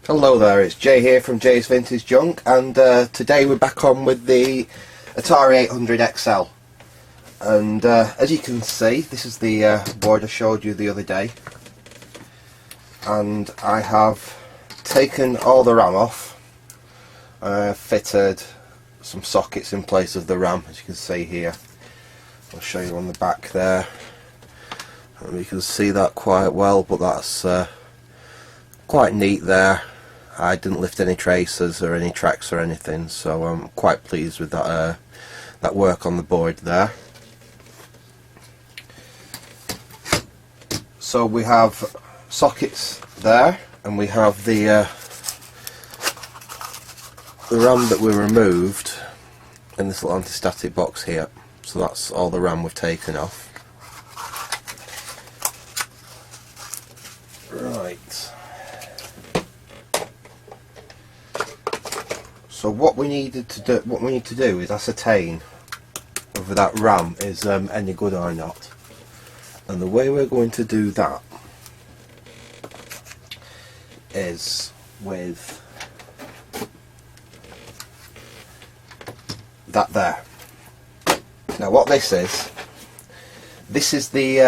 Hello there, it's Jay here from Jay's Vintage Junk, and today we're back on with the Atari 800 XL. And as you can see, this is the board I showed you the other day, and I have taken all the RAM off. Fitted some sockets in place of the RAM, as you can see here. I'll show you on the back there, and you can see that quite well, but that's quite neat there. I didn't lift any traces or any tracks or anything, so I'm quite pleased with that that work on the board there. So we have sockets there, and we have the RAM that we removed in this little anti-static box here. So that's all the RAM we've taken off. Right. So what we need to do is ascertain whether that RAM is any good or not. And the way we're going to do that is with that there. Now what this is the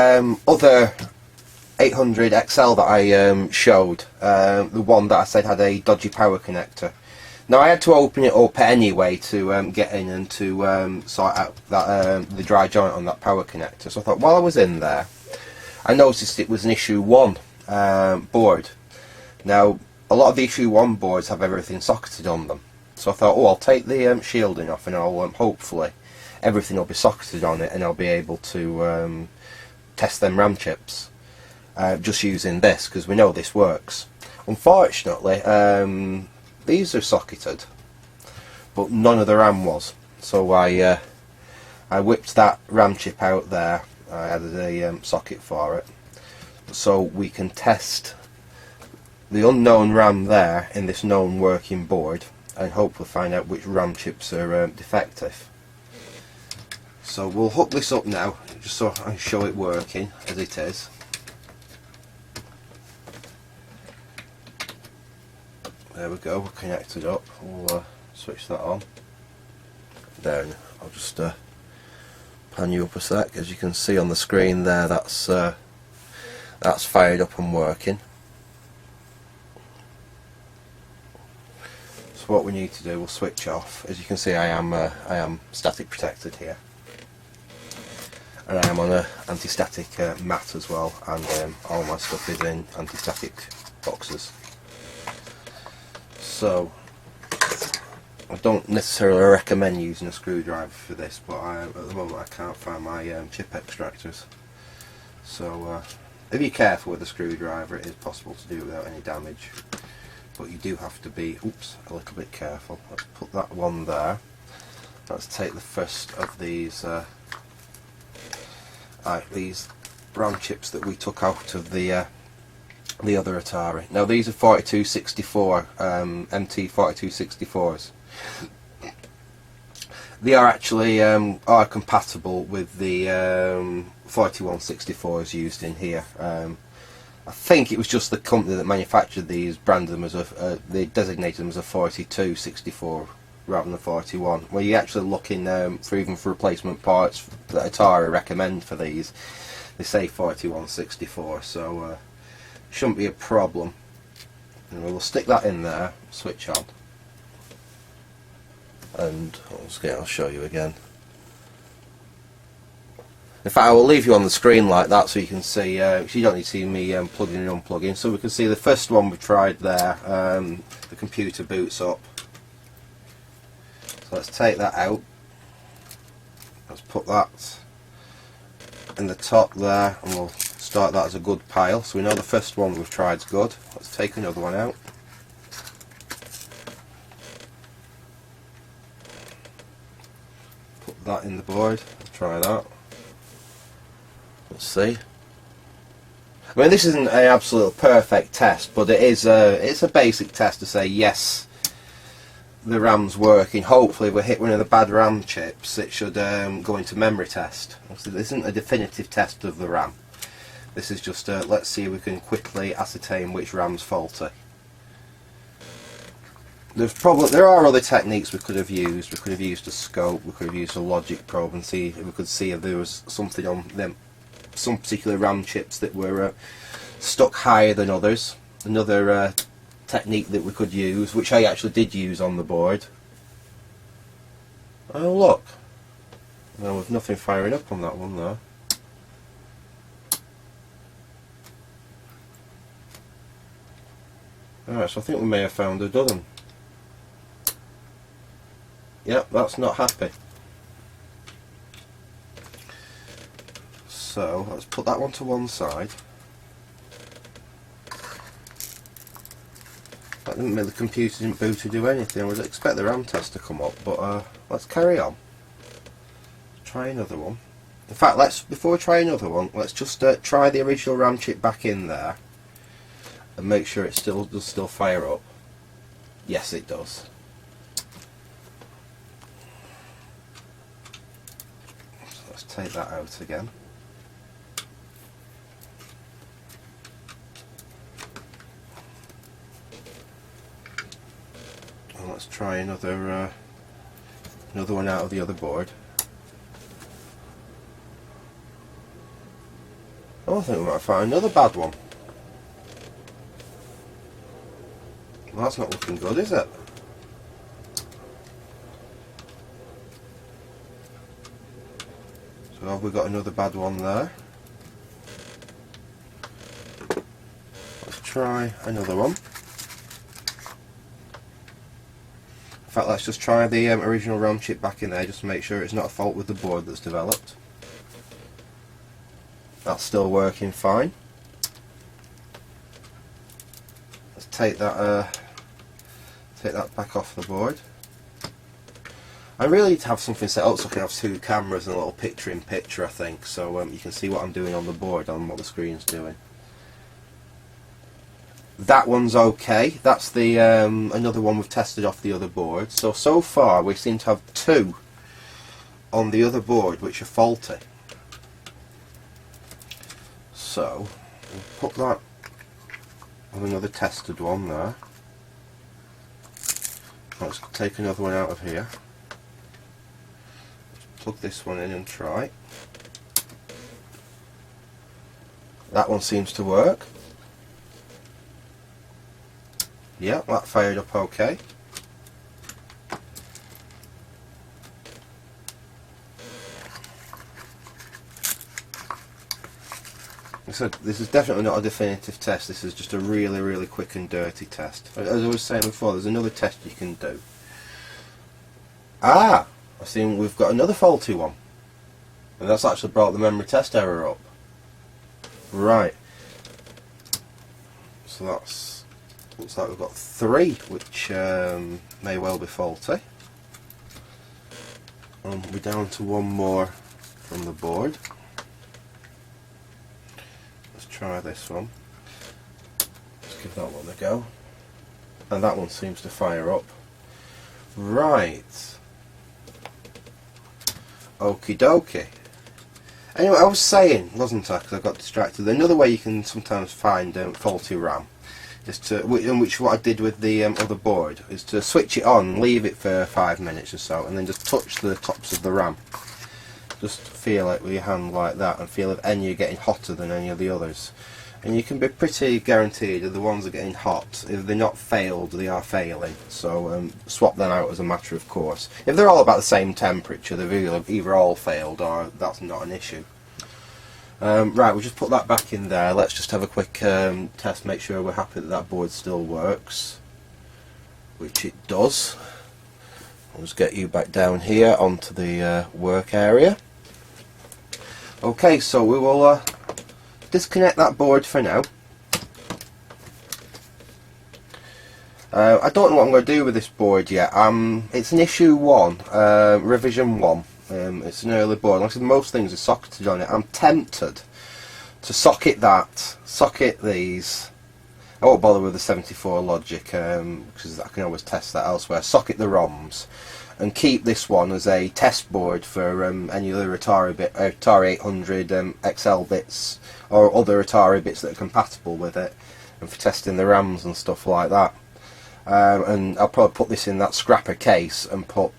other 800 XL that I showed, the one that I said had a dodgy power connector. Now I had to open it up anyway to get in and to sort out that the dry joint on that power connector. So I thought, while I was in there, I noticed it was an issue 1 board. Now a lot of the issue 1 boards have everything socketed on them. So I thought, oh, I'll take the shielding off, and I'll hopefully everything will be socketed on it, and I'll be able to test them RAM chips just using this, because we know this works. Unfortunately, these are socketed, but none of the RAM was. So I whipped that RAM chip out there. I added a socket for it, so we can test the unknown RAM there in this known working board, and hopefully find out which RAM chips are defective. So we'll hook this up now, just so I can show it working as it is. There we go, we're connected up. We'll switch that on. There, I'll just pan you up a sec. As you can see on the screen there, that's fired up and working. So what we need to do, we'll switch off. As you can see, I am static protected here, and I am on a anti-static mat as well, and all my stuff is in anti-static boxes. So I don't necessarily recommend using a screwdriver for this, but at the moment I can't find my chip extractors. So if you're careful with a screwdriver, it is possible to do it without any damage, but you do have to be a little bit careful. Let's put that one there. Let's take the first of these RAM chips that we took out of the other Atari. Now these are 4264 MT4264s. They are actually are compatible with the 4164s used in here. I think it was just the company that manufactured these branded them as they designated them as a 4264 rather than a 41. Where you actually looking for replacement parts that Atari recommend for these, they say 4164. So shouldn't be a problem. And we'll stick that in there, switch on, and I'll show you again. In fact, I will leave you on the screen like that so you can see, you don't need to see me plugging and unplugging. So we can see the first one we tried there, the computer boots up. So let's take that out. Let's put that in the top there, and we'll start that as a good pile. So we know the first one we've tried is good. Let's take another one out. Put that in the board. Try that. Let's see. I mean, this isn't an absolute perfect test, but it is it's a basic test to say yes, the RAM's working. Hopefully if we hit one of the bad RAM chips, it should go into memory test. So this isn't a definitive test of the RAM. This is just let's see if we can quickly ascertain which RAM's faulty. there are other techniques we could have used. We could have used a scope, we could have used a logic probe and see if we could see if there was something on them, some particular RAM chips that were stuck higher than others. Another technique that we could use, which I actually did use on the board. Oh look, well, with nothing firing up on that one though. Alright, so I think we may have found a dozen. Yep, that's not happy. So let's put that one to one side. That didn't make the computer didn't boot to do anything. I would expect the RAM test to come up, but let's carry on. Try another one. In fact, before we try another one, let's just try the original RAM chip back in there and make sure it does still fire up. Yes, it does. So let's take that out again. And let's try another one out of the other board. Oh, I think we might find another bad one. Well, that's not looking good, is it? So have we got another bad one there? Let's try another one. In fact, let's just try the original RAM chip back in there just to make sure it's not a fault with the board that's developed. That's still working fine. Let's take that back off the board. I really need to have something set up so I can have two cameras and a little picture-in-picture, I think, so you can see what I'm doing on the board and what the screen's doing. That one's okay. That's the another one we've tested off the other board. So far we seem to have two on the other board which are faulty. So we'll put that on another tested one there. Let's take another one out of here. Let's plug this one in and try. That one seems to work. Yeah, that fired up okay. So this is definitely not a definitive test. This is just a really quick and dirty test. As I was saying before, there's another test you can do. I see we've got another faulty one, and that's actually brought the memory test error up. Right. So that's looks like we've got three, which may well be faulty. And we're down to one more from the board. Try this one. Let's give that one a go. And that one seems to fire up. Right. Okie dokie. Anyway, I was saying, wasn't I, because I got distracted, another way you can sometimes find faulty RAM is to, which what I did with the other board, is to switch it on, leave it for 5 minutes or so, and then just touch the tops of the RAM. Just feel it with your hand like that and feel if any are getting hotter than any of the others. And you can be pretty guaranteed that the ones that are getting hot, if they're not failed, they are failing. So swap them out as a matter of course. If they're all about the same temperature, they've either all failed or that's not an issue. Right, we'll just put that back in there. Let's just have a quick test, make sure we're happy that that board still works. Which it does. I'll just get you back down here onto the work area. Okay, so we will disconnect that board for now. I don't know what I'm going to do with this board yet. It's an issue 1, revision 1. It's an early board. Like I said, most things are socketed on it. I'm tempted to socket these. I won't bother with the 74 logic because I can always test that elsewhere. Socket the ROMs and keep this one as a test board for any other Atari 800 XL bits or other Atari bits that are compatible with it, and for testing the RAMs and stuff like that. and I'll probably put this in that scrapper case and put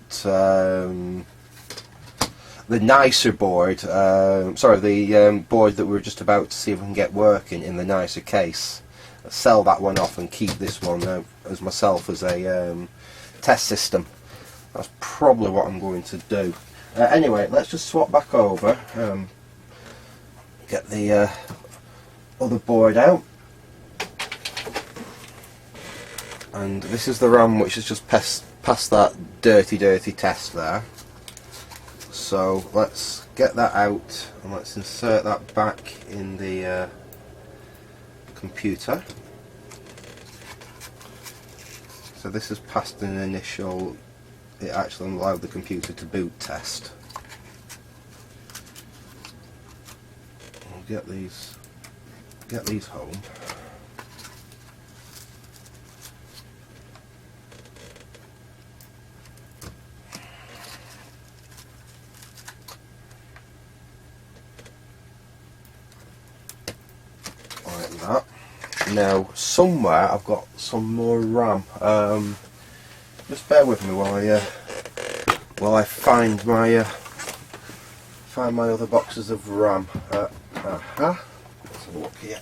the nicer board, sorry, the board that we were just about to see if we can get working in the nicer case. Sell that one off and keep this one as myself as a test system. That's probably what I'm going to do. Anyway, let's just swap back over, get the other board out, and this is the RAM which has just passed that dirty test there. So let's get that out and let's insert that back in the computer. So this has passed an initial, it actually allowed the computer to boot test. We'll get these home. Like that. Now somewhere I've got some more RAM. Just bear with me while I find my other boxes of RAM. Let's have a look here.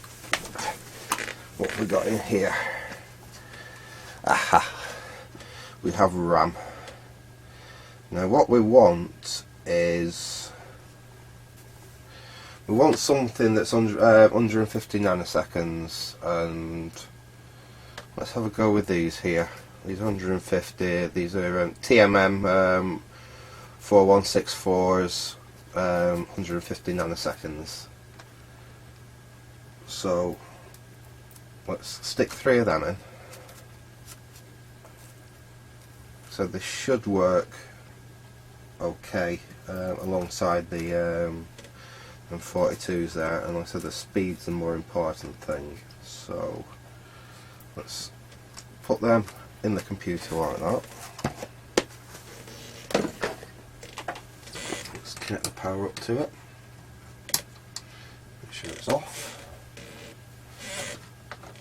What have we got in here? Aha! We have RAM. Now what we want is we want something that's under 150 nanoseconds, and let's have a go with these here. These 150, these are TMM 4164s, 150 nanoseconds. So let's stick 3 of them in. So this should work okay alongside the Pt2s there, and like I said, the speed's the more important thing. So let's put them in the computer like that. Let's connect the power up to it. Make sure it's off.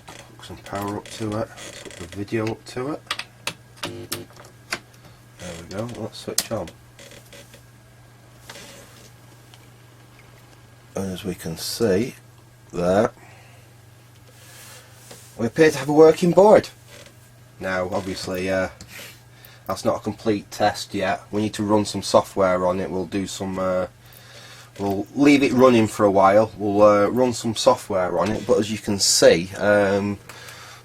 Hook some power up to it. Hook the video up to it. There we go. Let's switch on. And as we can see there, we appear to have a working board. Now obviously that's not a complete test yet. We need to run some software on it. We'll do some we'll leave it running for a while. We'll run some software on it, but as you can see,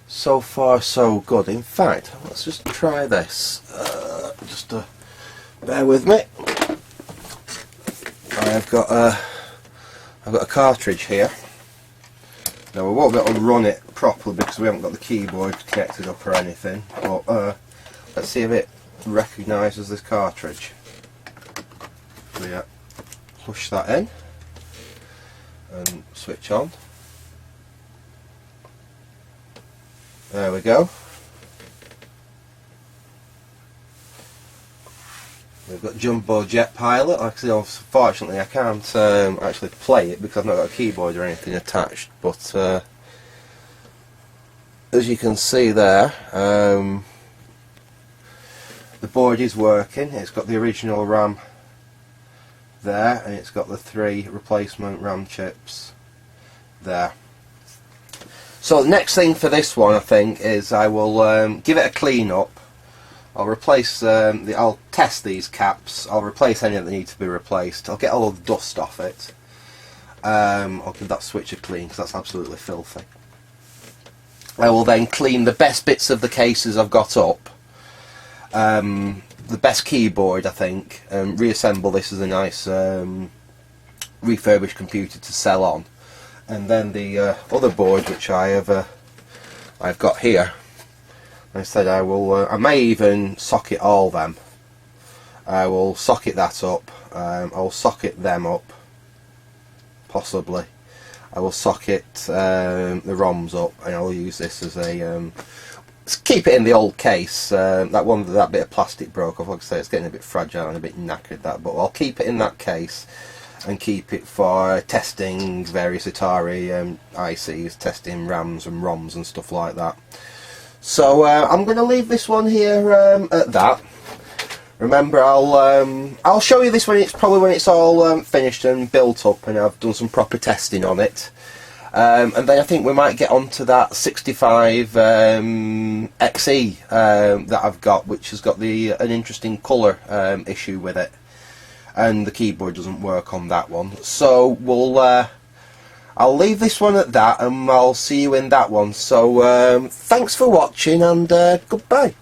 so far so good. In fact, let's just try this. Just bear with me. I've got a cartridge here. Now we won't be able to run it properly because we haven't got the keyboard connected up or anything, but let's see if it recognises this cartridge. So yeah, push that in and switch on. There we go. We've got Jumbo Jet Pilot. Like I said, unfortunately I can't actually play it because I've not got a keyboard or anything attached, but as you can see there, the board is working. It's got the original RAM there, and it's got the 3 replacement RAM chips there. So the next thing for this one, I think, is I will give it a clean up. I'll replace I'll test these caps. I'll replace any that need to be replaced. I'll get all the dust off it. I'll give that switch a clean because that's absolutely filthy. I will then clean the best bits of the cases I've got up. The best keyboard, I think, and reassemble this as a nice refurbished computer to sell on. And then the other board, which I've got here. I said I will. I may even socket all them. I will socket that up. I will socket them up, possibly. I will socket the ROMs up, and I'll use this as a. Keep it in the old case. That bit of plastic broke off. Like I say, it's getting a bit fragile and a bit knackered. But I'll keep it in that case and keep it for testing various Atari ICs, testing RAMs and ROMs and stuff like that. So I'm going to leave this one here at that. Remember, I'll show you this when it's all finished and built up, and I've done some proper testing on it. And then I think we might get onto that 65 XE that I've got, which has got an interesting colour issue with it, and the keyboard doesn't work on that one. So I'll leave this one at that, and I'll see you in that one. So thanks for watching, and goodbye.